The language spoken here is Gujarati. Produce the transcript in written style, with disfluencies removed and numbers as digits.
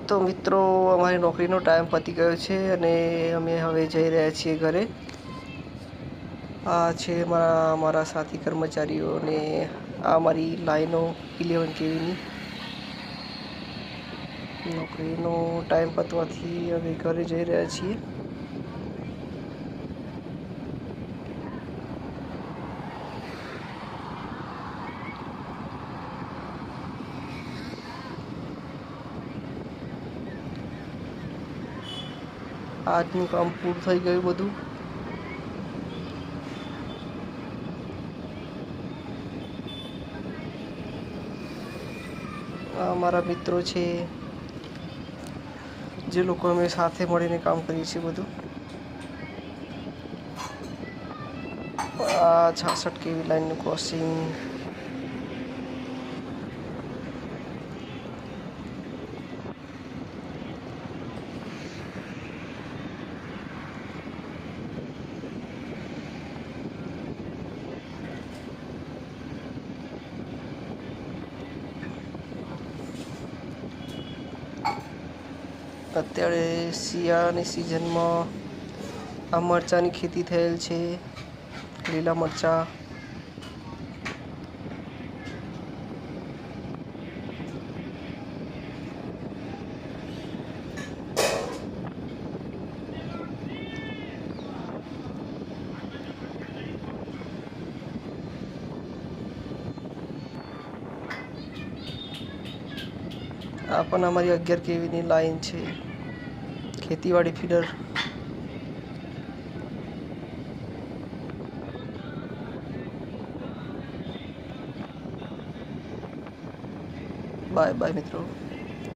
તો મિત્રો, અમારી નોકરીનો ટાઈમ પતી ગયો છે અને અમે હવે જઈ રહ્યા છીએ ઘરે. આ છે મારા સાથી કર્મચારીઓ અને આ મારી લાઈનો 11 કેવીની. નોકરીનો ટાઈમ પતવાથી હવે ઘરે જઈ રહ્યા છીએ. આજનું કામ પૂરું થઈ ગયું બધું. આ મારા મિત્રો છે, જે લોકો અમે સાથે મળીને કામ કરીએ છીએ બધું. આ 66 કેવી લાઈનનું ક્રોસિંગ. અત્યારે શિયાળાની સિઝનમાં આ મરચાંની ખેતી થયેલ છે, લીલા મરચાં. આ પણ અમારી 11 કેવીની લાઈન છે, ખેતીવાડી ફીડર. બાય બાય મિત્રો.